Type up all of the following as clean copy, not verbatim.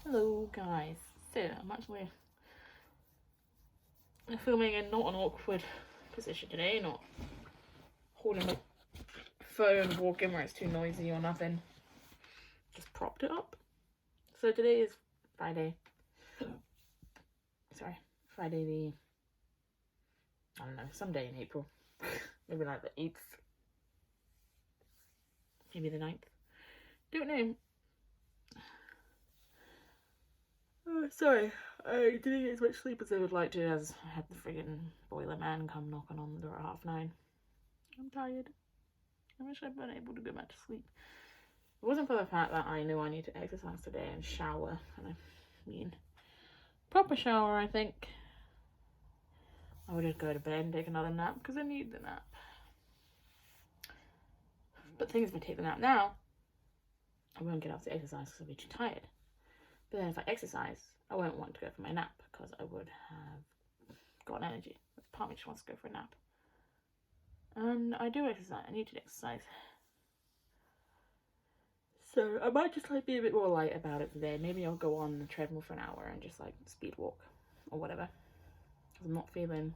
Hello guys. So I'm actually filming in not an awkward position today, not holding my phone, walking where it's too noisy or nothing. Just propped it up. So today is Friday. Friday the, I don't know, some day in April. Maybe like the 8th. Maybe the 9th. Don't know. Oh, sorry. I didn't get as much sleep as I would like to, as I had the friggin' boiler man come knocking on the door at 9:30. I'm tired. I wish I'd been able to go back to sleep. It wasn't for the fact that I knew I need to exercise today and shower, and I mean, proper shower, I think. I would just go to bed and take another nap because I need the nap. But things if I take the nap now, I won't get up to exercise because I'll be too tired. But then if I exercise, I won't want to go for my nap because I would have got energy. Part of me just wants to go for a nap. And I do exercise. I need to exercise. So I might just like be a bit more light about it today. Maybe I'll go on the treadmill for an hour and just like speed walk or whatever. Because I'm not feeling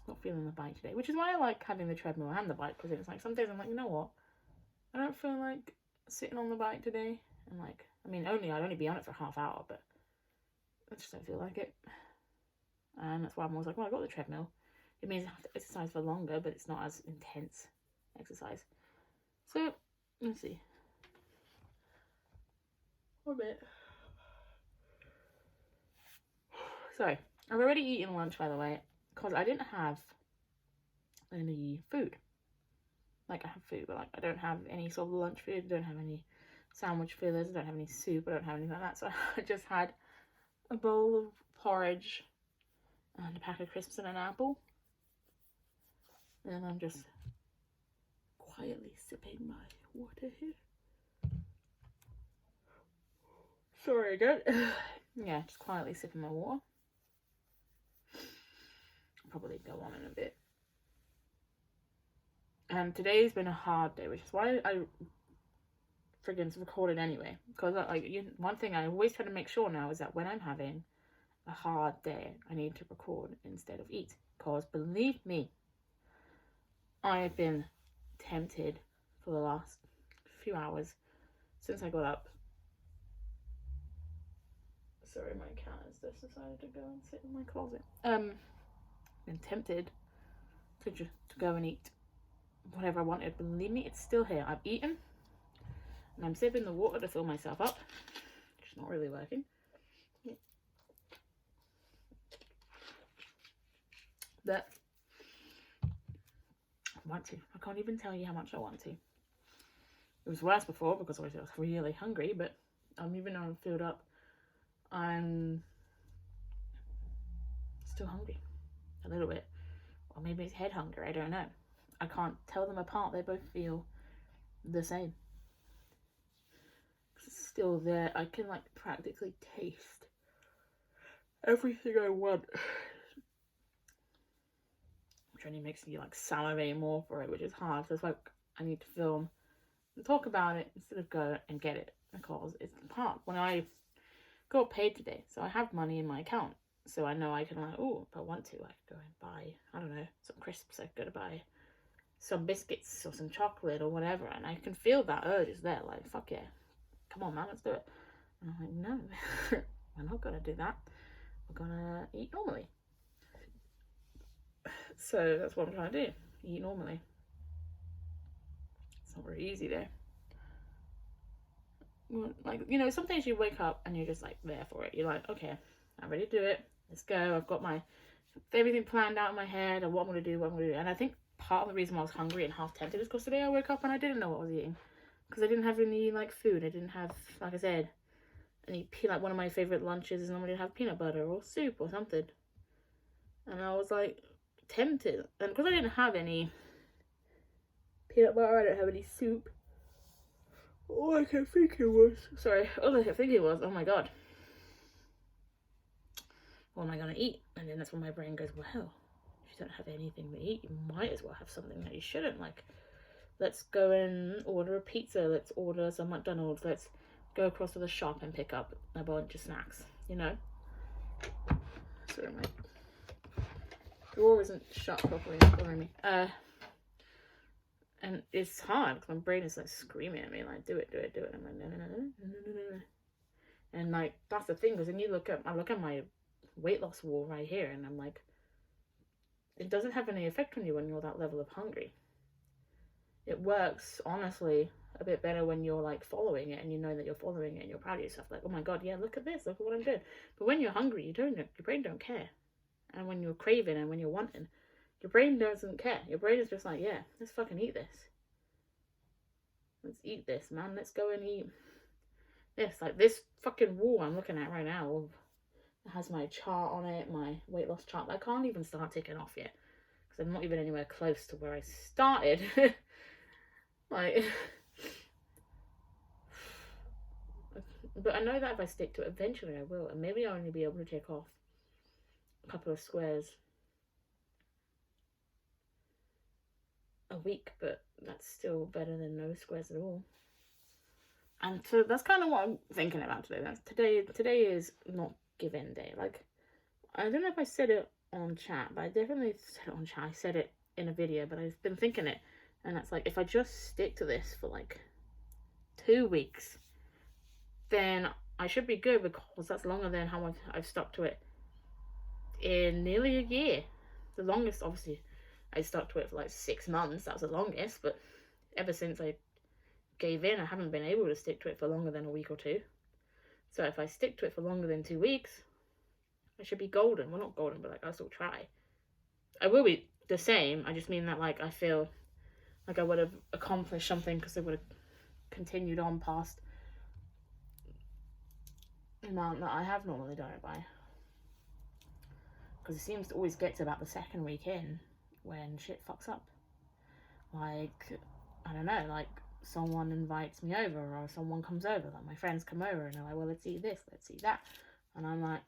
the bike today, which is why I like having the treadmill and the bike, because it's like some days I'm like, you know what, I don't feel like sitting on the bike today, and like, I mean, I'd only be on it for a half hour, but I just don't feel like it, and that's why I'm always like, well, I got the treadmill, it means I have to exercise for longer, but it's not as intense exercise. So let's see. One minute. Sorry, I've already eaten lunch, by the way, because I didn't have any food. Like, I have food, but like I don't have any sort of lunch food. I don't have any sandwich fillers. I don't have any soup. I don't have anything like that. So I just had a bowl of porridge and a pack of crisps and an apple. And I'm just quietly sipping my water here. Sorry again. Yeah, just quietly sipping my water. I'll probably go on in a bit. And today's been a hard day, which is why I friggin' recorded anyway. Because one thing I always try to make sure now is that when I'm having a hard day, I need to record instead of eat. Because believe me, I've been tempted for the last few hours since I got up. Sorry, my cat has just decided to go and sit in my closet. Been tempted to go and eat whatever I wanted. Believe me, it's still here. I've eaten and I'm sipping the water to fill myself up. It's not really working. But I want to. I can't even tell you how much I want to. It was worse before because obviously I was really hungry, but even though I'm filled up, I'm still hungry a little bit. Or maybe it's head hunger, I don't know. I can't tell them apart. They both feel the same. It's still there. I can like practically taste everything I want. Which only makes you like salivate more for it, which is hard. So it's like I need to film and talk about it instead of go and get it, because it's hard. When I got paid today, so I have money in my account, so I know I can like, oh, if I want to, I could go and buy, I don't know, some crisps. I could go to buy some biscuits or some chocolate or whatever, and I can feel that urge is there. Like, fuck yeah, come on, man, let's do it. And I'm like, no, we're not gonna do that. We're gonna eat normally. So that's what I'm trying to do. Eat normally. It's not very easy though. Like, you know, some days you wake up and you're just like there for it. You're like, okay, I'm ready to do it. Let's go. I've got everything planned out in my head and what I'm gonna do, And I think part of the reason why I was hungry and half tempted is because today I woke up and I didn't know what I was eating, because I didn't have any like food. I didn't have, like I said, like one of my favorite lunches is normally to have peanut butter or soup or something. And I was like tempted, and because I didn't have any peanut butter, I don't have any soup. All I kept thinking was, oh my god, what am I gonna eat? And then that's when my brain goes, well, if you don't have anything to eat, you might as well have something that you shouldn't. Like, let's go and order a pizza, let's order some McDonald's, let's go across to the shop and pick up a bunch of snacks, you know? Sorry, my drawer isn't shut properly, it's bothering me. And it's hard because my brain is like screaming at me, like, do it. And I'm like, no. And like, that's the thing, because then I look at my weight loss wall right here, and I'm like, it doesn't have any effect on you when you're that level of hungry. It works, honestly, a bit better when you're like following it and you know that you're following it and you're proud of yourself. Like, oh my god, yeah, look at this, look at what I'm doing. But when you're hungry, your brain don't care. And when you're craving and when you're wanting, your brain doesn't care. Your brain is just like, yeah, let's fucking eat this. Let's eat this, man. Let's go and eat this. Like, this fucking wall I'm looking at right now, it has my chart on it, my weight loss chart. I can't even start ticking off yet, because I'm not even anywhere close to where I started. Like, but I know that if I stick to it, eventually I will. And maybe I'll only be able to tick off a couple of squares a week, but that's still better than no squares at all. And so that's kind of what I'm thinking about today. Today is not give in day. Like, I don't know if I said it on chat, but I definitely said it on chat. I said it in a video, but I've been thinking it. And it's like, if I just stick to this for like 2 weeks, then I should be good, because that's longer than how I've stuck to it in nearly a year. The longest, obviously, I stuck to it for like 6 months. That was the longest, but ever since I gave in, I haven't been able to stick to it for longer than a week or 2. So if I stick to it for longer than 2 weeks, I should be golden. Well, not golden, but like, I'll still try. I will be the same. I just mean that, like, I feel like I would have accomplished something, because I would have continued on past the amount that I have normally done it by. Because it seems to always get to about the 2nd week in when shit fucks up. Like, I don't know, like, someone invites me over, or someone comes over, like my friends come over and they're like, well, let's eat this, let's eat that. And I'm like,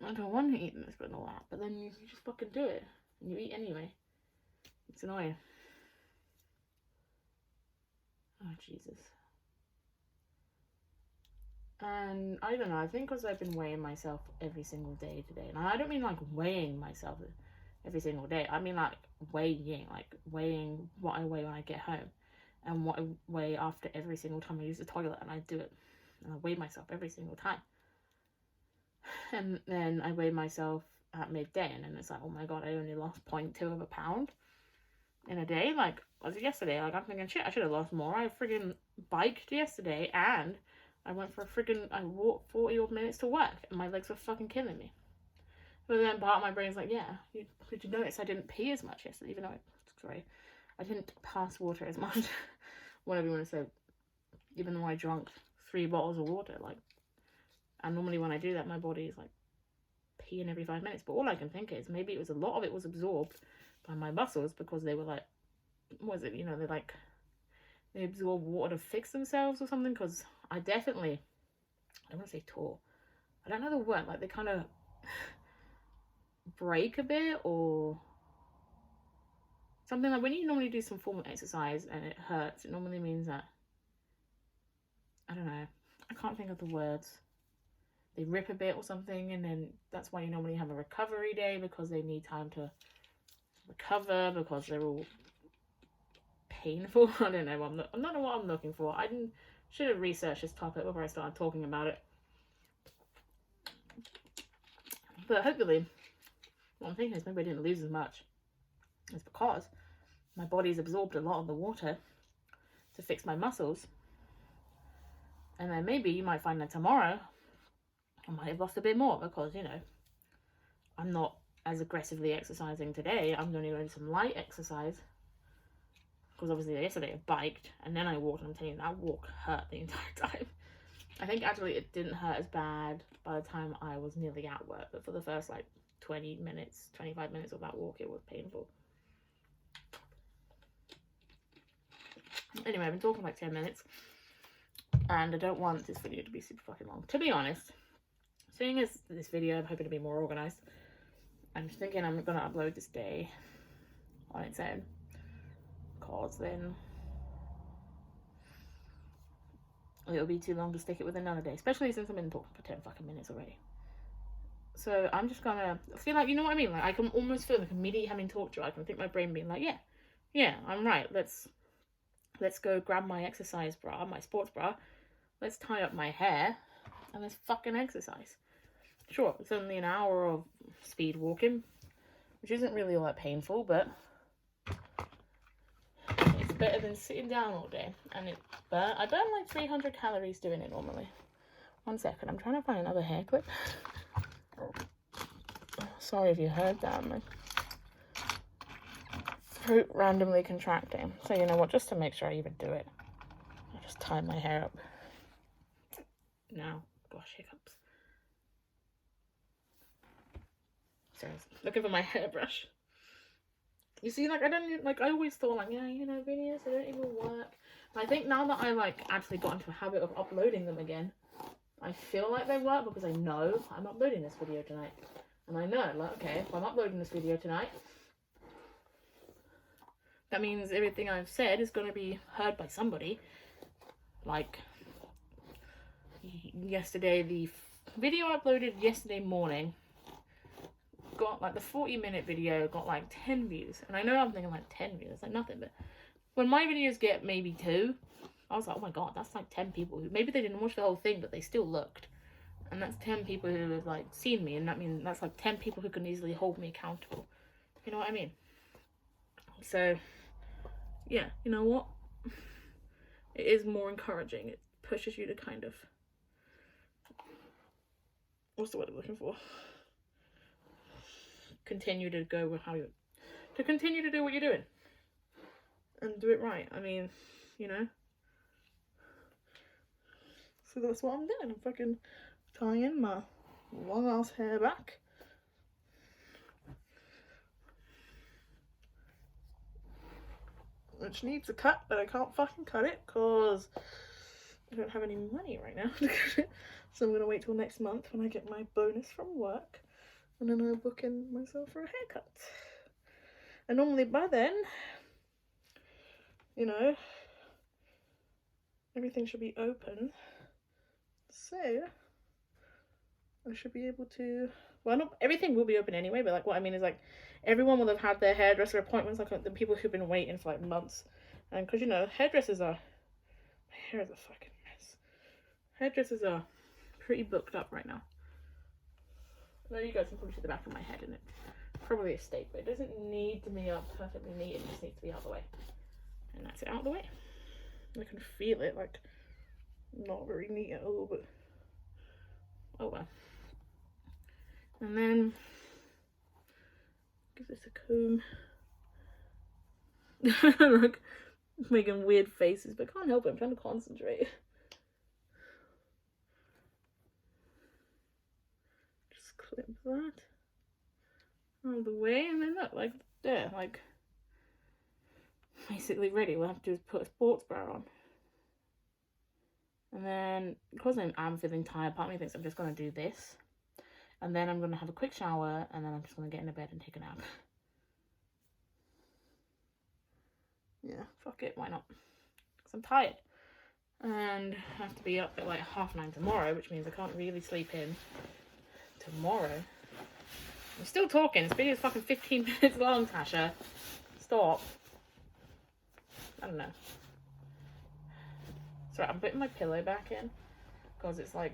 I don't want to eat this and all that. But then you just fucking do it. And you eat anyway. It's annoying. Oh, Jesus. And I don't know, I think because I've been weighing myself every single day today. And I don't mean like weighing myself every single day. I mean like weighing what I weigh when I get home, and what I weigh after every single time I use the toilet, and I do it. And I weigh myself every single time. And then I weigh myself at midday, and then it's like, oh my god, I only lost 0.2 of a pound in a day. Like, was it yesterday? Like, I'm thinking, shit, I should have lost more. I friggin' biked yesterday, and I walked 40 odd minutes to work, and my legs were fucking killing me. But then part of my brain's like, yeah, did you notice I didn't pee as much yesterday? Even though I didn't pass water as much. Whatever you want to say. Even though I drank 3 bottles of water, like, and normally when I do that, my body is like peeing every 5 minutes. But all I can think is, maybe it was a lot of it was absorbed by my muscles, because they were like, what was it? You know, they absorb water to fix themselves or something. Because I don't want to say tore. I don't know the word. Like, they kind of break a bit, or something. Like, when you normally do some form of exercise and it hurts, it normally means that, I don't know, I can't think of the words. They rip a bit or something, and then that's why you normally have a recovery day, because they need time to recover, because they're all painful. I don't know. I don't know what I'm looking for. I should have researched this topic before I started talking about it. But hopefully, what I'm thinking is maybe I didn't lose as much. It's because my body's absorbed a lot of the water to fix my muscles. And then maybe you might find that tomorrow I might have lost a bit more, because, you know, I'm not as aggressively exercising today. I'm only doing some light exercise, because obviously yesterday I biked and then I walked, and I'm telling you, that walk hurt the entire time. I think actually it didn't hurt as bad by the time I was nearly at work, but for the first like 25 minutes of that walk, it was painful. Anyway, I've been talking like 10 minutes, and I don't want this video to be super fucking long. To be honest, seeing as this video, I'm hoping to be more organised. I'm thinking I'm going to upload this day on its own, because then it'll be too long to stick it with another day, especially since I've been talking for 10 fucking minutes already. So I'm just gonna feel like, you know what I mean? Like, I can almost feel like immediately having talked to her, I can think my brain being like, yeah, I'm right. Let's go grab my exercise bra, my sports bra. Let's tie up my hair and let's fucking exercise. Sure, it's only an hour of speed walking, which isn't really all that painful, but it's better than sitting down all day. And I burn like 300 calories doing it normally. 1 second, I'm trying to find another hair clip. Sorry if you heard that. My throat randomly contracting. So you know what, just to make sure I even do it, I'll just tie my hair up. Now, gosh, hiccups. Sorry, looking for my hairbrush. You see, like, I always thought, like, yeah, you know, videos, they don't even work. And I think now that I, like, actually got into a habit of uploading them again, I feel like they work because I know I'm uploading this video tonight. And I know, like, okay, if I'm uploading this video tonight, that means everything I've said is going to be heard by somebody. Like, yesterday, the video I uploaded yesterday morning got, like, the 40-minute video got like 10 views. And I know I'm thinking like 10 views, like nothing, but when my videos get maybe 2, I was like, oh my god, that's like 10 people who, maybe they didn't watch the whole thing, but they still looked. And that's 10 people who have, like, seen me, and that means that's like 10 people who can easily hold me accountable. You know what I mean? So, yeah, you know what? It is more encouraging. It pushes you to kind of, what's the word I'm looking for? Continue to go with to continue to do what you're doing. And do it right. I mean, you know. So that's what I'm doing. I'm fucking tying my long ass hair back. Which needs a cut, but I can't fucking cut it because I don't have any money right now to cut it. So I'm going to wait till next month when I get my bonus from work. And then I'll book in myself for a haircut. And normally by then, you know, everything should be open. So I should be able to, well, not everything will be open anyway, but like what I mean is, like, everyone will have had their hairdresser appointments, like the people who've been waiting for like months. And because, you know, hairdressers are, my hair is a fucking mess. Hairdressers are pretty booked up right now. I know you guys can probably see the back of my head, and it's probably a state, but it doesn't need to be up perfectly neat. It just needs to be out of the way, and that's it, out of the way. I can feel it, like, not very neat at all, but oh well. And then give this a comb. Like, making weird faces, but I can't help it. I'm trying to concentrate. Just clip that out of the way, and then look, like, there, like, basically ready. What I have to do is put a sports bra on. And then, because I'm feeling tired, part of me thinks I'm just going to do this. And then I'm going to have a quick shower, and then I'm just going to get into bed and take a nap. Yeah, fuck it, why not? Because I'm tired. And I have to be up at like 9:30 tomorrow, which means I can't really sleep in tomorrow. I'm still talking. This video is fucking 15 minutes long, Tasha. Stop. I don't know. Sorry, I'm putting my pillow back in because it's like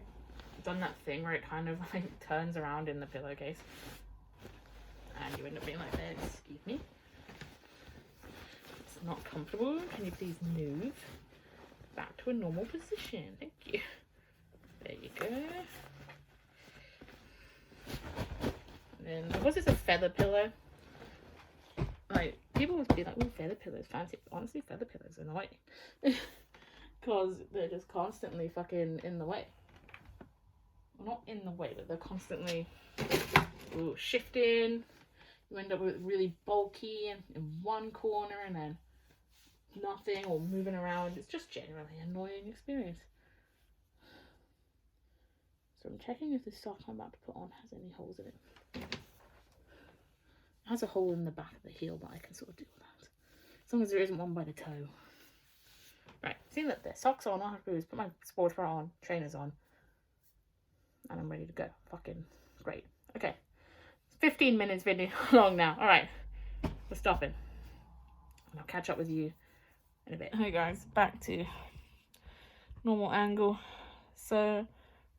done that thing where it kind of like turns around in the pillowcase and you end up being like this. Excuse me. It's not comfortable. Can you please move back to a normal position? Thank you. There you go. And then, because it's a feather pillow, like, people would be like, oh, feather pillows, fancy. Honestly, feather pillows annoy me. Because they're just constantly fucking in the way. Well, not in the way, but they're constantly shifting. You end up with really bulky in one corner and then nothing, or moving around. It's just generally an annoying experience. So I'm checking if the sock I'm about to put on has any holes in it. It has a hole in the back of the heel, but I can sort of deal with that. As long as there isn't one by the toe. Right, see that the socks on, all I have to do is put my sports bra on, trainers on, and I'm ready to go. Fucking great. Okay. 15 minutes video long now. Alright. We're stopping. And I'll catch up with you in a bit. Hey guys, back to normal angle. So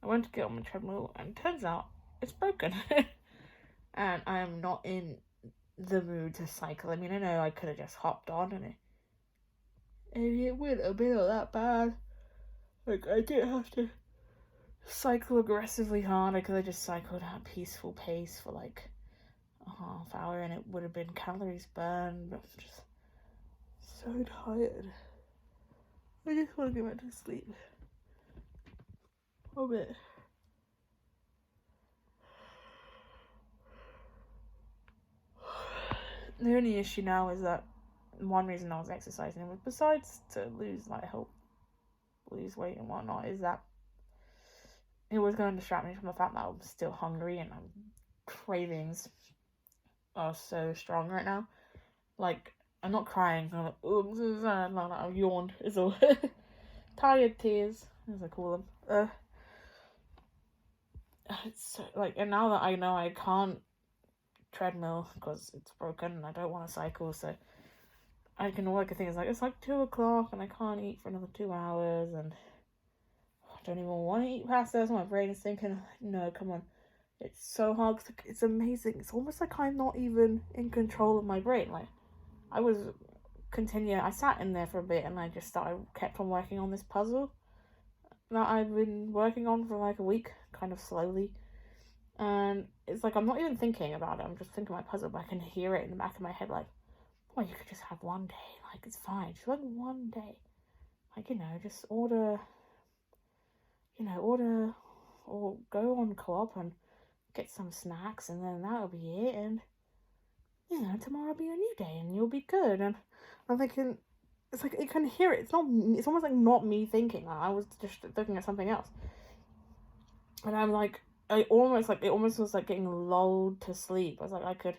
I went to get on my treadmill and turns out it's broken. And I am not in the mood to cycle. I mean, I know I could have just hopped on and it wouldn't have been all that bad. Like, I didn't have to cycle aggressively hard. I could have just cycled at a peaceful pace for like a half hour and it would have been calories burned, but I'm just so tired. I just want to go back to sleep. A bit. The only issue now is that one reason I was exercising was, besides to lose, like, help lose weight and whatnot, is that it was going to distract me from the fact that I'm still hungry and my cravings are so strong right now. Like, I'm not crying. I'm like, oh, I'm so sad. Like, I've yawned. It's all tired tears, as I call them. It's so, like, and now that I know I can't treadmill because it's broken and I don't want to cycle, so I can all I can think is like, it's like 2 o'clock and I can't eat for another 2 hours and I don't even want to eat past this. My brain is thinking, no, come on. It's so hard. It's amazing. It's almost like I'm not even in control of my brain. Like, I sat in there for a bit and I kept on working on this puzzle that I've been working on for like a week, kind of slowly. And it's like, I'm not even thinking about it. I'm just thinking my puzzle, but I can hear it in the back of my head, like, oh, you could just have one day. Like, it's fine. Just like one day. Like, just order or go on Co-op and get some snacks and then that'll be it. And, tomorrow will be a new day and you'll be good. And I'm thinking, it's like, you can hear it. It's almost like not me thinking. I was just looking at something else. And I'm like, it almost was like getting lulled to sleep. I was like, I could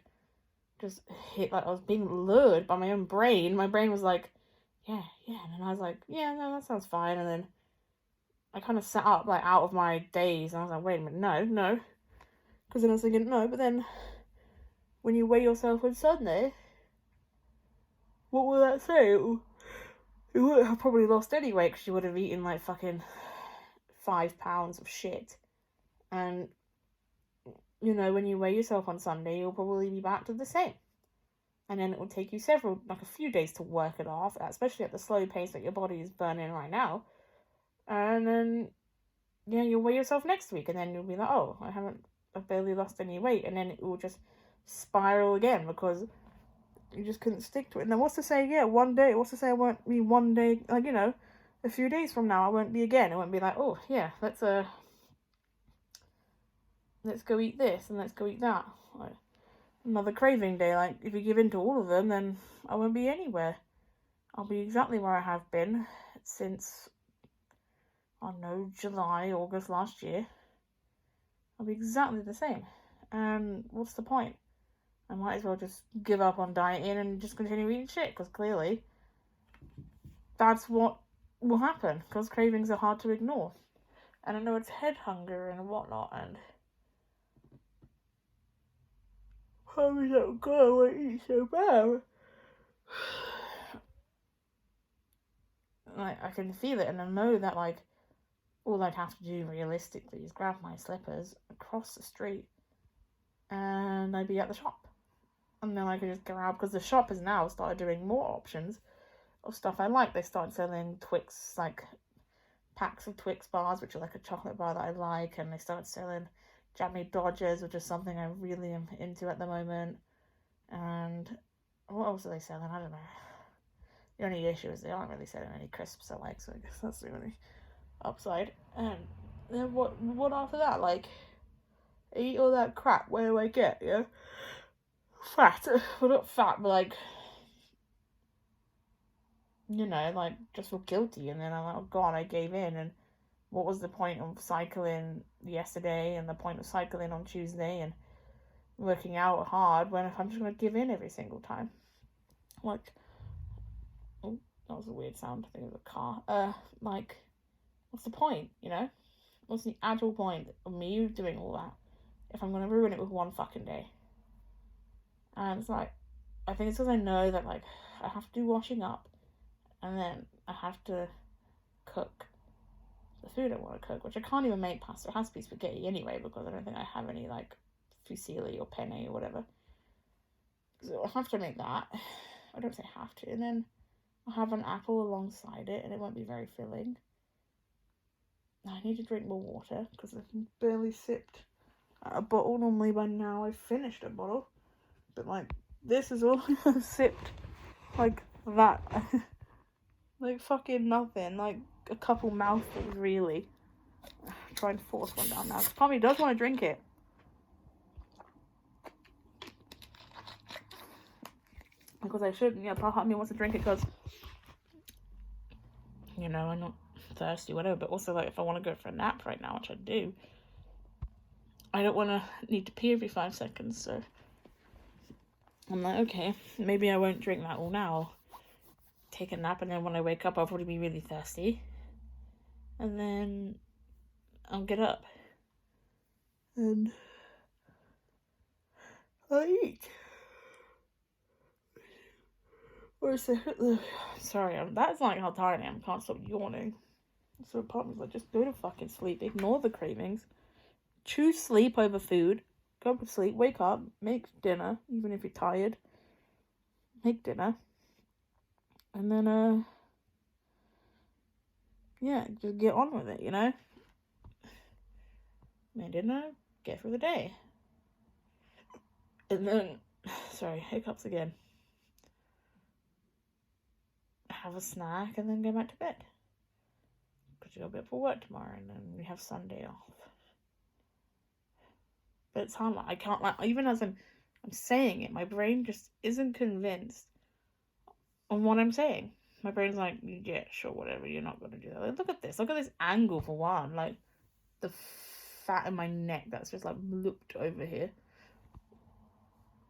just hit, like I was being lured by my own brain. My brain was like, yeah. And then I was like, yeah, no, that sounds fine. And then I kind of sat up, like, out of my daze. And I was like, wait a minute, no. Because then I was thinking, no, but then when you weigh yourself on Sunday, what will that say? You would have probably lost any weight because you would have eaten, like, fucking 5 pounds of shit. And, when you weigh yourself on Sunday, you'll probably be back to the same. And then it will take you a few days to work it off, especially at the slow pace that your body is burning right now. And then, you'll weigh yourself next week, and then you'll be like, oh, I've barely lost any weight. And then it will just spiral again because you just couldn't stick to it. And then what's to say, one day, what's to say I won't be one day, like, a few days from now, I won't be again. It won't be like, oh, yeah, let's go eat this and let's go eat that. Like, another craving day. Like, if you give in to all of them, then I won't be anywhere. I'll be exactly where I have been since, I don't know, July, August last year. I'll be exactly the same. And what's the point? I might as well just give up on dieting and just continue eating shit, because clearly that's what will happen, because cravings are hard to ignore. And I know it's head hunger and whatnot, and probably don't go and eat so bad. Like, I can feel it, and I know that, like, all I'd have to do realistically is grab my slippers, across the street, and I'd be at the shop. And then I could just go out, because the shop has now started doing more options of stuff I like. They started selling Twix, like, packs of Twix bars, which are like a chocolate bar that I like, and they started selling Jammy Dodgers, which is something I really am into at the moment. And what else are they selling? I don't know. The only issue is they aren't really selling any crisps I like, so I guess that's the only upside. And then what after that? Like, I eat all that crap, where do I get, fat? Well, not fat, but like, like, just feel guilty, and then I'm like, oh god, I gave in, and what was the point of cycling yesterday, and the point of cycling on Tuesday, and working out hard, when if I'm just going to give in every single time? Like, That was a weird sound. I think it was a car. Like, what's the point, you know? What's the actual point of me doing all that if I'm gonna ruin it with one fucking day? And it's like, I think it's because I know that, like, I have to do washing up, and then I have to cook the food I want to cook, which I can't even make pasta. It has to be spaghetti anyway, because I don't think I have any, like, fusilli or penne or whatever. So I have to make that. I don't say have to. And then I'll have an apple alongside it, and it won't be very filling. I need to drink more water, because I've barely sipped a bottle. Normally by now I've finished a bottle. But, like, this is all I've sipped. Like, that. Like, fucking nothing. Like, a couple mouthfuls, really. Try and force one down now. Tommy does want to drink it. Because I should, part of me wants to drink it because, I'm not thirsty, whatever. But also, like, if I want to go for a nap right now, which I do, I don't want to need to pee every 5 seconds, so I'm like, okay, maybe I won't drink that all now. Take a nap, and then when I wake up, I'll probably be really thirsty. And then I'll get up. And I'll eat. Sorry, that's like how tired I am. I can't stop yawning. So part of me's like, just go to fucking sleep. Ignore the cravings. Choose sleep over food. Go to sleep, wake up, make dinner, even if you're tired. Make dinner. And then, just get on with it, Make dinner, get through the day. And then, sorry, hiccups again. Have a snack and then go back to bed. Because you got a bit for work tomorrow, and then we have Sunday off. But it's hard, I can't, even as I'm saying it, my brain just isn't convinced on what I'm saying. My brain's like, yeah, sure, whatever, you're not going to do that. Like, look at this angle for one. Like, the fat in my neck that's just, like, looped over here.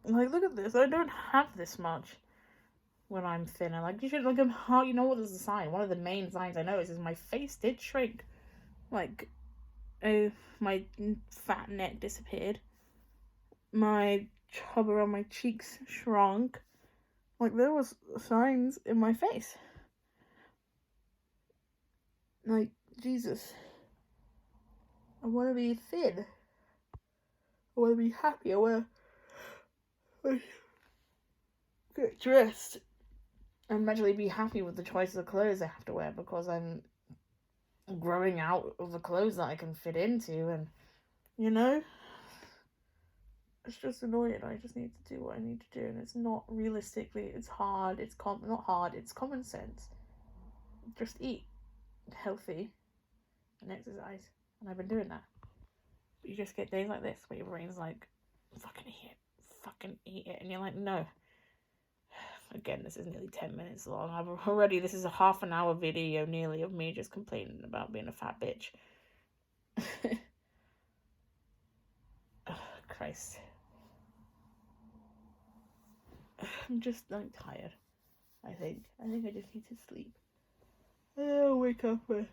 Like, look at this. I don't have this much when I'm thinner. Like, you should, like, I'm hard. You know what is a sign? One of the main signs I noticed is my face did shrink. Like, my fat neck disappeared. My chub around my cheeks shrunk. Like, there was signs in my face. Like, Jesus. I want to be thin. I want to be happy. I want to get dressed and actually be happy with the choices of clothes I have to wear, because I'm growing out of the clothes that I can fit into, and, it's just annoying. I just need to do what I need to do, and it's not realistically, it's hard, it's not hard, it's common sense. Just eat healthy and exercise, and I've been doing that. But you just get days like this where your brain's like, fucking eat it, and you're like, no. Again, this is nearly 10 minutes long. This is a half an hour video nearly of me just complaining about being a fat bitch. Oh, Christ. I'm just, tired, I think. I just need to sleep. I'll wake up with...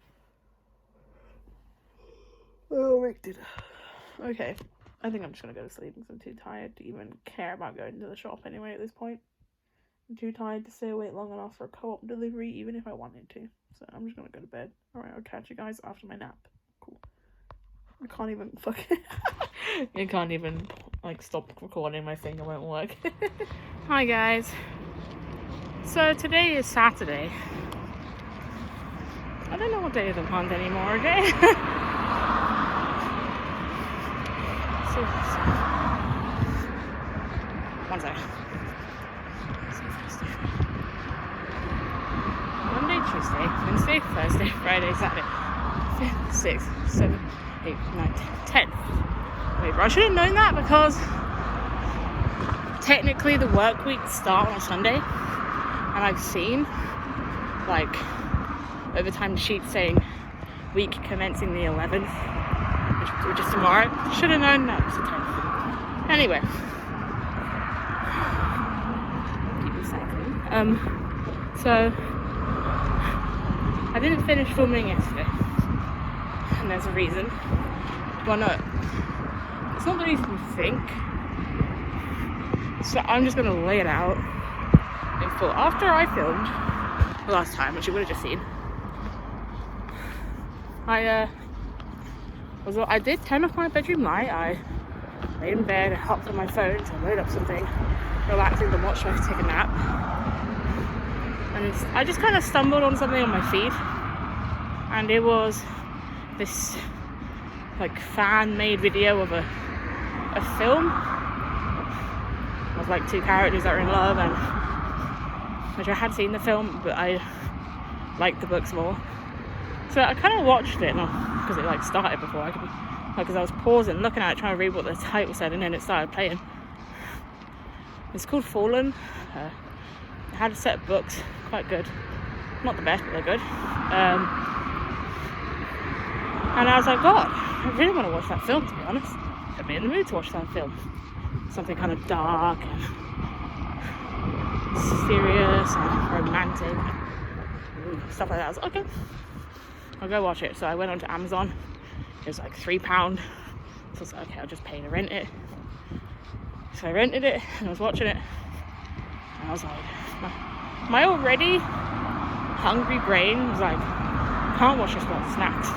I'll make dinner. Okay. I think I'm just gonna go to sleep because I'm too tired to even care about going to the shop anyway at this point. I'm too tired to stay awake long enough for a co-op delivery, even if I wanted to. So I'm just gonna go to bed. Alright, I'll catch you guys after my nap. Cool. I can't even fucking... I can't even, stop recording. My finger won't work. Hi, guys. So today is Saturday. I don't know what day of the month anymore, okay? One second. Monday, Tuesday, Wednesday, Thursday, Friday, Saturday, 5th, 6th, 7th, 8th, 9th, 10th. Wait, I should have known that because technically the work week starts on Sunday, and I've seen overtime sheets saying week commencing the 11th, which is tomorrow. Should have known that was the 10th. Anyway. Keep recycling. So I didn't finish filming yesterday, and there's a reason. Well, no, it's not the reason you think. So I'm just gonna lay it out in full. After I filmed the last time, which you would have just seen, I did turn off my bedroom light. I laid in bed, I hopped on my phone to load up something, relaxing to watch myself take a nap. And I just kind of stumbled on something on my feed, and it was this like fan-made video of a film of like two characters that are in love, and which I had seen the film, but I liked the books more. So I kind of watched it because it like started before I could, because I was pausing, looking at it, trying to read what the title said, and then it started playing. It's called Fallen. It had a set of books, quite good. Not the best, but they're good. And I was like, God, I really want to watch that film, to be honest. Put me in the mood to watch that film. Something kind of dark and serious and romantic, stuff like that. I was like, okay, I'll go watch it. So I went onto Amazon. It was like £3. So I was like, okay, I'll just pay to rent it. So I rented it and I was watching it, and I was like, my already hungry brain was like, can't watch this without snacks.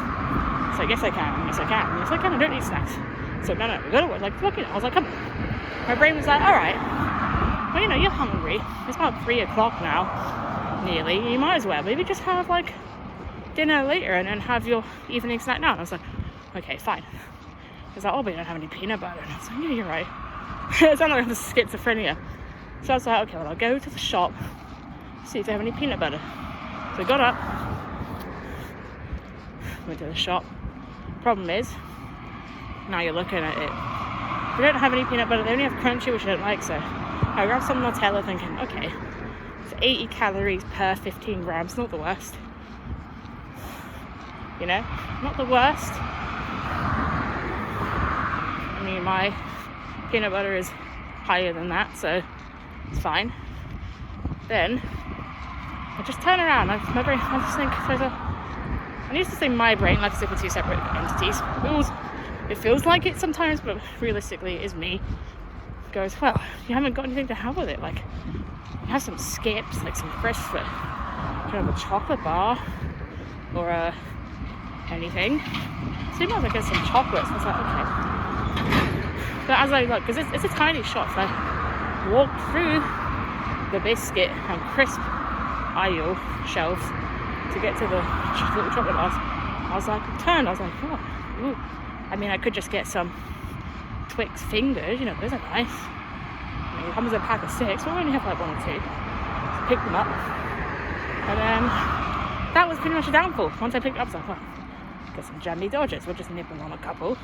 It's like, yes I can, yes I can, yes I can, I don't need snacks. So no, we're gonna watch, like, fucking, I was like, come on. My brain was like, alright, well, you know, you're hungry, it's about 3 o'clock now, nearly, you might as well maybe just have like dinner later and then have your evening snack now. And I was like, okay, fine. I was like, oh, but you don't have any peanut butter. And I was like, yeah, you're right. It sounded like I have schizophrenia. So I was like, okay, well, I'll go to the shop, see if they have any peanut butter. So I got up, went to the shop. Problem is, now you're looking at it, they don't have any peanut butter, they only have crunchy, which I don't like. So I grabbed some Nutella thinking, okay, it's 80 calories per 15 grams, not the worst. You know, not the worst. I mean, my peanut butter is higher than that, so it's fine. Then I just turn around. I just think, I used to say my brain like as if we're two separate entities. It feels like it sometimes, but realistically it is me. Goes, well, you haven't got anything to have with it. Like, you have some Skips, like some crisps, but you don't have a chocolate bar or anything. So you might as well get some chocolates. I was like, okay. But as I look, because it's a tiny shop, so I walked through the biscuit and crisp aisle shelves to get to the little chocolate bars. I was like, turned, I was like, oh, ooh. I mean, I could just get some Twix fingers, you know, those are nice. I mean, it comes in a pack of 6, but we only have like 1 or 2. So pick them up. And then that was pretty much a downfall. Once I picked it up, I was like, well, get some Jammy Dodgers. We'll just nip them on a couple,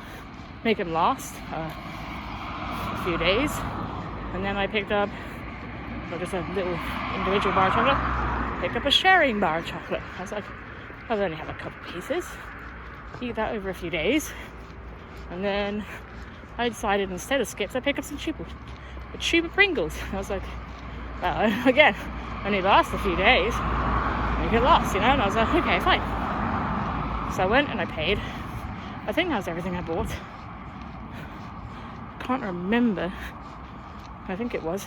make them last a few days. And then I picked up just a little individual bar of chocolate. Picked up a sharing bar of chocolate. I was like, I'll only have a couple pieces. Eat that over a few days. And then I decided instead of Skips, I picked up some a tube of Pringles. I was like, well, again, only lasts a few days. Make it last, you know? And I was like, okay, fine. So I went and I paid. I think that was everything I bought. Can't remember. I think it was.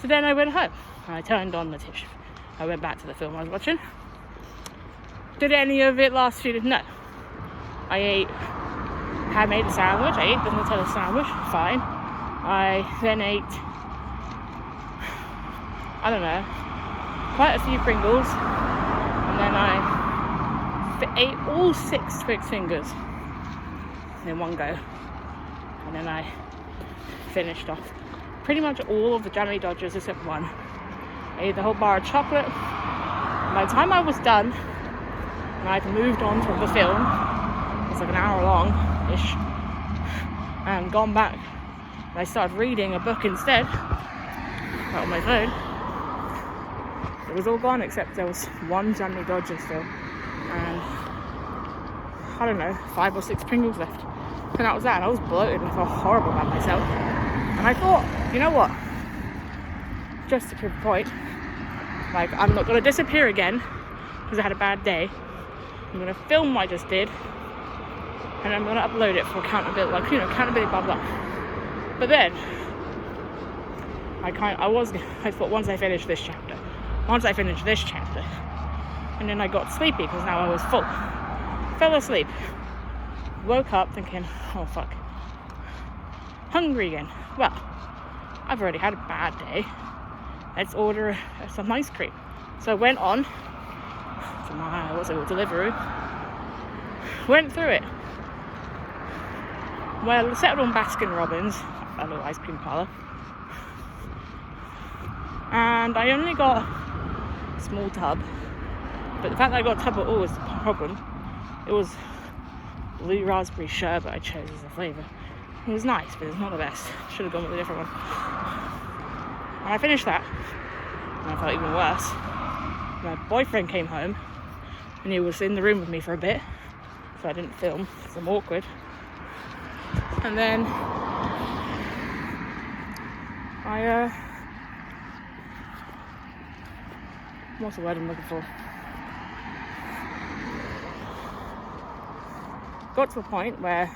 So then I went home. I turned on the tissue. I went back to the film I was watching. Did any of it last few days? No. I made a sandwich. I ate the Nutella sandwich. Fine. I then ate, I don't know, quite a few Pringles. And then I ate all 6 Twix fingers in one go. And then I finished off pretty much all of the Jammy Dodgers except one. I ate the whole bar of chocolate. By the time I was done, and I'd moved on from the film, it was like an hour long-ish, and gone back, and I started reading a book instead, on my phone. It was all gone except there was 1 Jammy Dodger still, and I don't know, 5 or 6 Pringles left. And that was that, and I was bloated and I felt horrible about myself. And I thought, you know what? Just to prove a point, Like, I'm not going to disappear again because I had a bad day. I'm going to film what I just did. And I'm going to upload it for accountability, like, accountability, blah, blah. But then, I thought once I finish this chapter, and then I got sleepy because now I was full. Fell asleep. Woke up thinking, oh fuck. Hungry again. Well, I've already had a bad day. Let's order some ice cream. So I went on to my, Deliveroo. Went through it. Well, settled on Baskin Robbins, a little ice cream parlour. And I only got a small tub. But the fact that I got a tub at all was the problem. It was blue raspberry sherbet I chose as a flavour. It was nice, but it's not the best. Should have gone with a different one. And I finished that, and I felt even worse. My boyfriend came home, and he was in the room with me for a bit, so I didn't film, because I'm awkward. And then what's the word I'm looking for? Got to a point where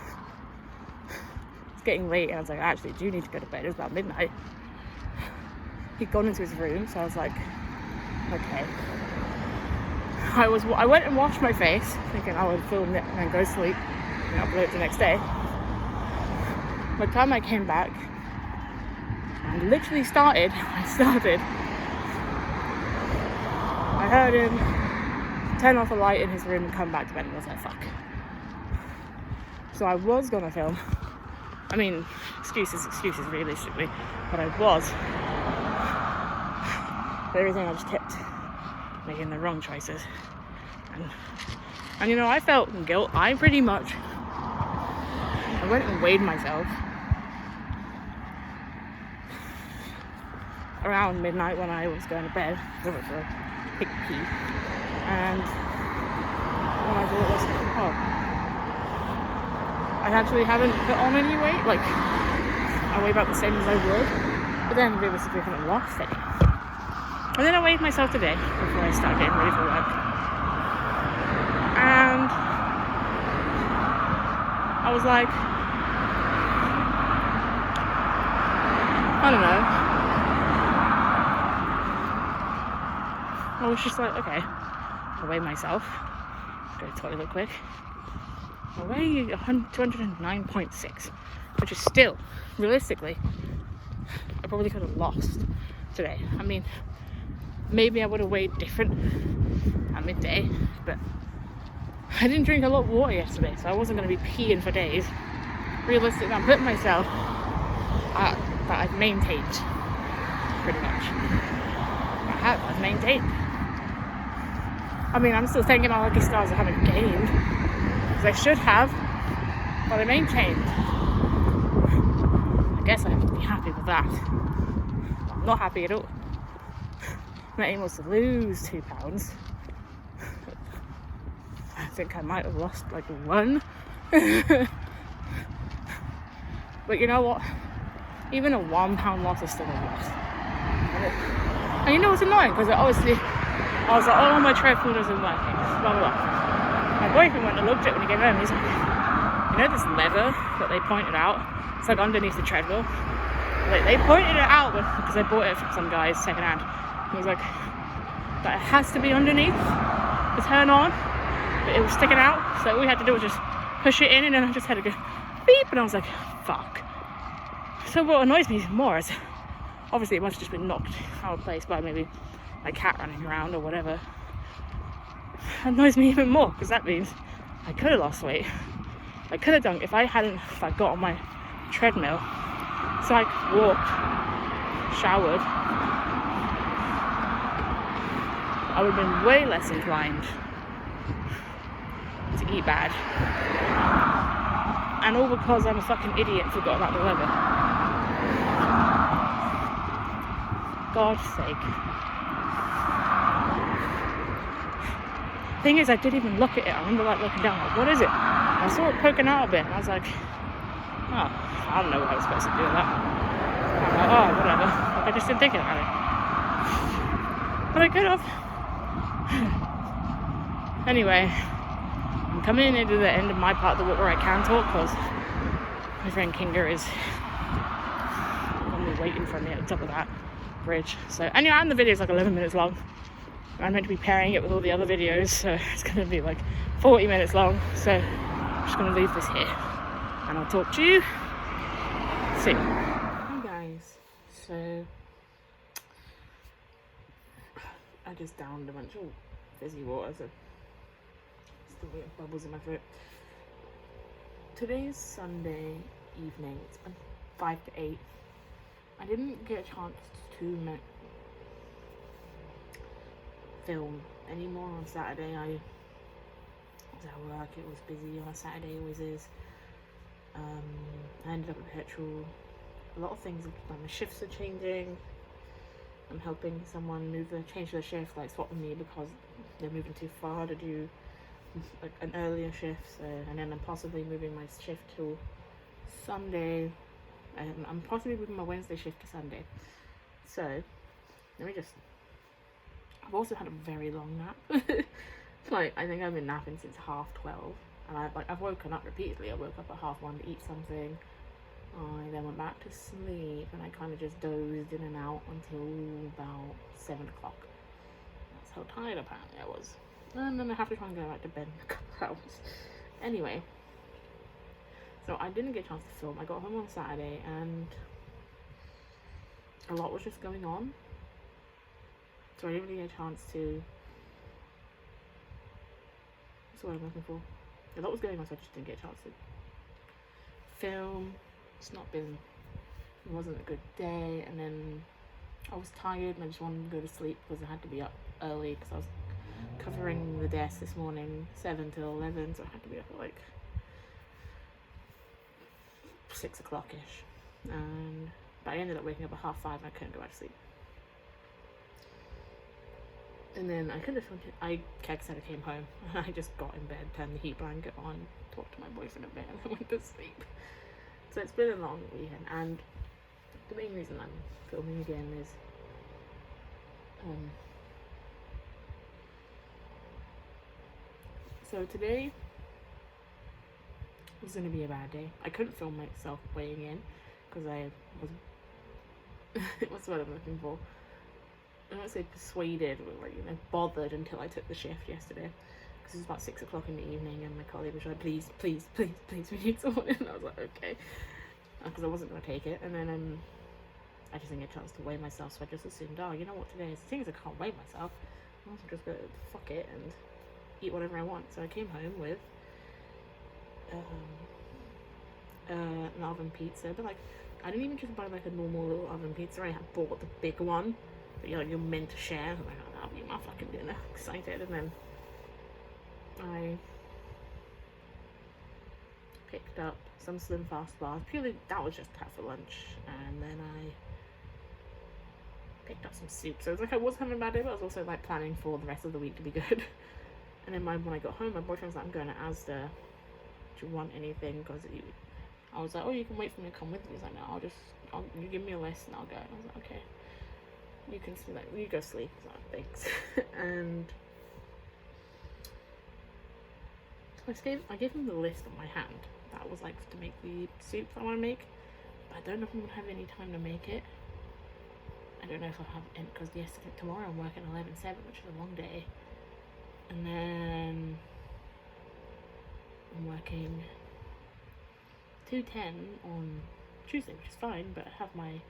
it's getting late, and I was like, I actually do need to go to bed. It was about midnight. He'd gone into his room, so I was like, okay. I went and washed my face, thinking I would film it and then go to sleep and upload it the next day. By the time I came back, I literally started. I heard him turn off a light in his room and come back to bed, and I was like, fuck. So I was gonna film. I mean, excuses realistically, but I was. But everything I just kept making the wrong choices. And I felt guilt. I went and weighed myself around midnight when I was going to bed. I went for a quick pee. And when I thought I actually haven't put on any weight. Like, I weigh about the same as I would, but then realistically I haven't lost any. And then I weighed myself today before I started getting ready for work. And I was like, I don't know. I was just like, okay, I'll weigh myself. Go to the toilet real quick. I weigh 209.6, which is still, realistically, I probably could have lost today. I mean, maybe I would have weighed different at midday, but I didn't drink a lot of water yesterday, so I wasn't going to be peeing for days. Realistically, I'm putting myself at that I've maintained, pretty much. I've maintained. I mean, I'm still thinking my lucky stars I haven't gained, because I should have, but I maintained. I guess I have to be happy with that. I'm not happy at all. My aim was to lose 2 pounds. I think I might have lost like 1. But you know what? Even a 1 pound loss is still a loss. And you know what's annoying? Because obviously I was like, oh, my treadmill isn't working. Blah, blah, blah. My boyfriend went and looked at it when he came home. He's like, you know this lever that they pointed out? It's like underneath the treadmill. Like, they pointed it out because I bought it from some guys second hand. He was like, that it has to be underneath to turn on. But it was sticking out. So all we had to do was just push it in, and then I just had to go beep. And I was like, fuck. So what annoys me more is, obviously it must have just been knocked out of place by maybe my cat running around or whatever. It annoys me even more, because that means I could have lost weight. I could have done, if I got on my treadmill, so I walked, showered, I would have been way less inclined to eat bad. And all because I'm a fucking idiot and forgot about the weather. God's sake. Thing is, I didn't even look at it. I remember looking down, like, what is it? I saw it poking out a bit, and I was like, oh, I don't know what I was supposed to do with that. I'm like, oh, whatever. Like, I just didn't think about it. But I could have. Anyway, I'm coming into the end of my part of the walk where I can talk because my friend Kinga is only waiting for me at the top of that bridge. So, and yeah, and the video is like 11 minutes long. I'm meant to be pairing it with all the other videos, so it's going to be like 40 minutes long. So I'm just going to leave this here, and I'll talk to you soon. Hi guys. So I just downed a bunch of fizzy water, so still getting bubbles in my throat. Today's Sunday evening. It's been 5 to 8. I didn't get a chance to film anymore on Saturday. I was at work, it was busy on a Saturday, always is. I ended up at petrol. A lot of things, like my shifts are changing. I'm helping someone change their shift, like swap with me because they're moving too far to do like an earlier shift. So, and then I'm possibly moving my shift to Sunday. I'm possibly moving my Wednesday shift to Sunday. So I've also had a very long nap. Like, I think I've been napping since 12:30, and I've woken up repeatedly. I woke up at 1:30 to eat something. I then went back to sleep, and I kind of just dozed in and out until about 7 o'clock. That's how tired apparently I was. And then I have to try and go back to bed in a couple hours. Anyway, so I didn't get a chance to film. I got home on Saturday, and a lot was just going on. So I didn't really get a chance to... What's the word I'm looking for? A lot was going on, so I just didn't get a chance to film. It wasn't a good day, and then I was tired and I just wanted to go to sleep because I had to be up early because I was covering the desk this morning 7 till 11, so I had to be up at like 6 o'clock-ish. But I ended up waking up at 5:30 and I couldn't go back to sleep. And then I could have filmed it. I came home and I just got in bed, turned the heat blanket on, talked to my boyfriend a bit, and then went to sleep. So it's been a long weekend, and the main reason I'm filming again is so today was going to be a bad day. I couldn't film myself weighing in because I was what's the word I'm looking for? I don't say persuaded, but like, bothered until I took the shift yesterday. Because it was about 6 o'clock in the evening, and my colleague was like, please, we need someone. And I was like, okay. Because I wasn't going to take it. And then I just didn't get a chance to weigh myself, so I just assumed, oh, you know what today is? The thing is, I can't weigh myself. I'm just going to fuck it and eat whatever I want. So I came home with an oven pizza. But like, I didn't even just buy like a normal little oven pizza. I had bought the big one that you're meant to share. I'm like, oh, that'll be my fucking dinner. Excited. And then I picked up some Slim Fast bars. Purely, that was just to have for lunch. And then I picked up some soup. So it was like I was having a bad day, but I was also like planning for the rest of the week to be good. And then when I got home, my boyfriend was like, I'm going to Asda. Do you want anything? Because I was like, oh, you can wait for me to come with me. He's like, no, you give me a list and I'll go. And I was like, okay. You can sleep, like, you go sleep. I was like, thanks. And so I gave him the list on my hand. That was like to make the soup I want to make. But I don't know if I'm going to have any time to make it. I don't know if I'll have any, because tomorrow I'm working 11/7, which is a long day. And then I'm working 2:10 on Tuesday, which is fine, but I have my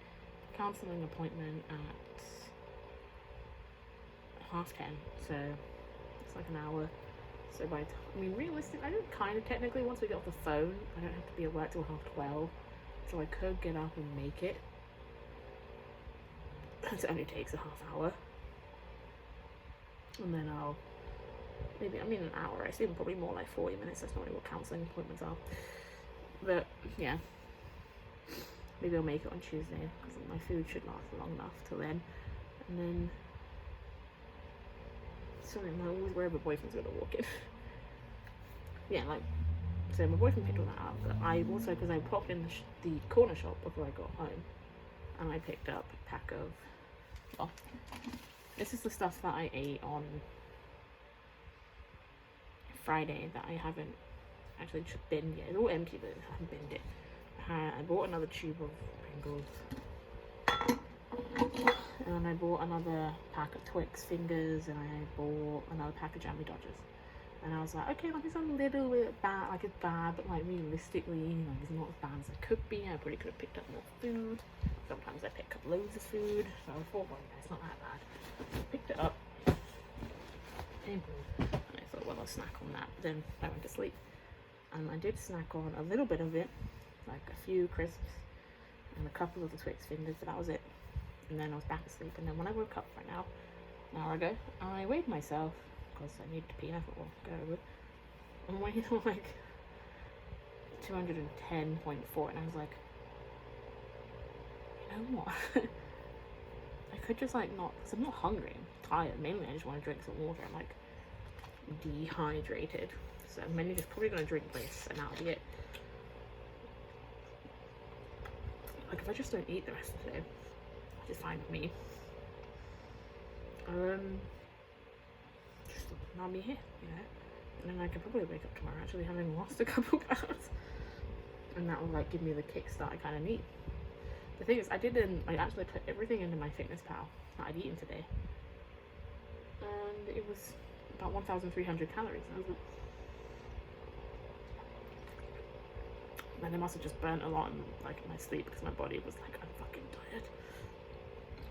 counselling appointment at 10:30, so it's like an hour. So realistically, I don't kind of technically, once we get off the phone, I don't have to be at work till 12:30, so I could get up and make it. It only takes a half hour. And then an hour, I assume probably more like 40 minutes, that's not really what counselling appointments are. But, yeah. Maybe I'll make it on Tuesday, because my food should last long enough till then. And then... Sorry, I'm always worried my boyfriend's gonna walk in. Yeah, so my boyfriend picked all that up, but I also, because I popped in the corner shop before I got home, and I picked up a pack of, This is the stuff that I ate on Friday that I haven't actually binned yet. It's all empty, but I haven't binned it. I bought another tube of Pringles. And then I bought another pack of Twix fingers, and I bought another pack of Jammy Dodgers. And I was like, okay, like it's a little bit bad, like it's bad, but like realistically, like it's not as bad as it could be. I probably could have picked up more food. Sometimes I pick up loads of food, so I thought, well, yeah, it's not that bad. I picked it up, and I thought, well, I'll snack on that. Then I went to sleep, and I did snack on a little bit of it, like a few crisps and a couple of the Twix fingers, but that was it. And then I was back asleep, and then when I woke up right now, an hour ago, I weighed myself because I needed to pee, and I thought, well, go over. I'm weighing like 210.4, and I was like, you know what? I could just like not, because I'm not hungry, I'm tired. Mainly I just want to drink some water. I'm like dehydrated, so I'm mainly just probably going to drink this, and that'll be it. Like if I just don't eat the rest of the day, which is fine with me, just not be here, you know. And then I could probably wake up tomorrow actually having lost a couple pounds, and that will like give me the kickstart I kind of need. The thing is, I actually put everything into my MyFitnessPal that I'd eaten today, and it was about 1,300 calories. And I must have just burnt a lot in like my sleep, because my body was like, I'm fucking tired.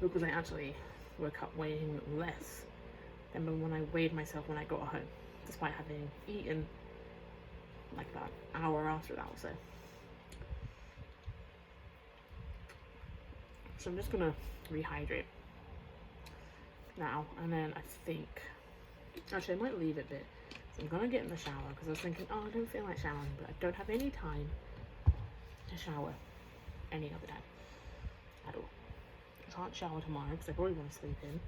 Because I actually woke up weighing less than when I weighed myself when I got home, despite having eaten like about an hour after that or so. So I'm just gonna rehydrate now, and then I think, actually I might leave it a bit. So I'm gonna get in the shower, because I was thinking, oh, I don't feel like showering, but I don't have any time to shower any other day at all. I can't shower tomorrow because I probably want to sleep in.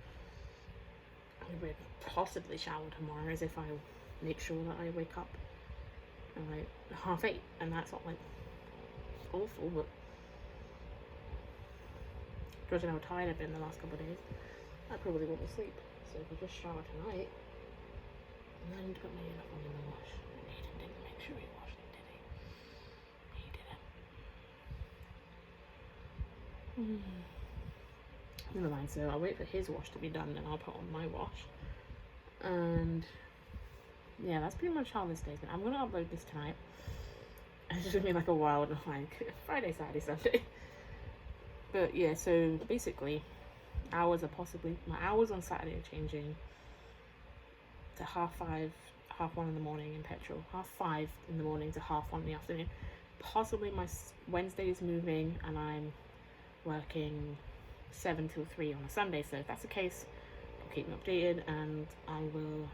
I would possibly shower tomorrow as if I make sure that I wake up at like 8:30, and that's not like awful, but judging how tired I've been the last couple of days, I probably won't sleep. So if I just shower tonight, and then put my uniform in the wash. Nathan didn't make sure he washed it, did he? He didn't. Never mind, so I'll wait for his wash to be done, then I'll put on my wash. And yeah, that's pretty much how this day's been. I'm gonna upload this tonight. It's just gonna be like a wild, like Friday, Saturday, Sunday. But yeah, so basically, my hours on Saturday are changing to 5:30, 1:30 in the morning in petrol, 5:30 in the morning to 1:30 in the afternoon. Possibly my Wednesday is moving, and I'm working 7 till 3 on a Sunday. So if that's the case, I'll keep me updated, and I will.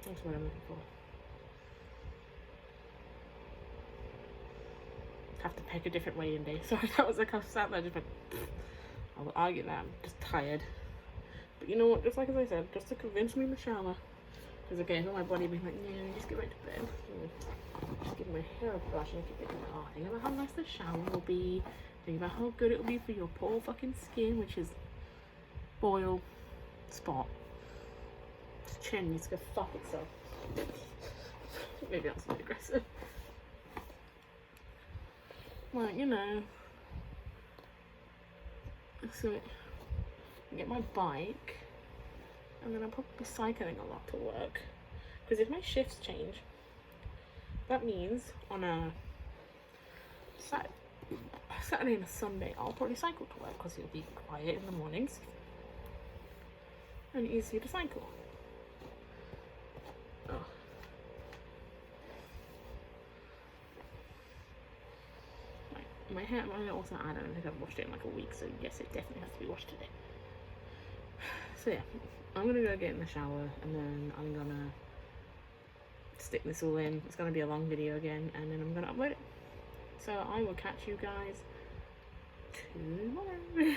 That's what I'm looking for. Have to pick a different way in day. Sorry, that was like I sat there just like, I'll argue that I'm just tired. But you know what? Just like as I said, just to convince me to shower. Because again, it's not my body being like, no, just get right to bed. Just give my hair a brush and keep thinking, oh, think about how nice the shower will be. Think about how good it will be for your poor fucking skin, which is boil, spot. Its chin needs to go fuck itself. Maybe that's a bit aggressive. Like, you know. So, I get my bike, and then I'll probably be cycling a lot to work. Because if my shifts change, that means on a Saturday and a Sunday, I'll probably cycle to work, because it'll be quiet in the mornings and easier to cycle. Oh. My hair, also, I don't think I've washed it in like a week, so yes, it definitely has to be washed today. So yeah, I'm gonna go get in the shower, and then I'm gonna stick this all in. It's gonna be a long video again, and then I'm gonna upload it. So I will catch you guys tomorrow.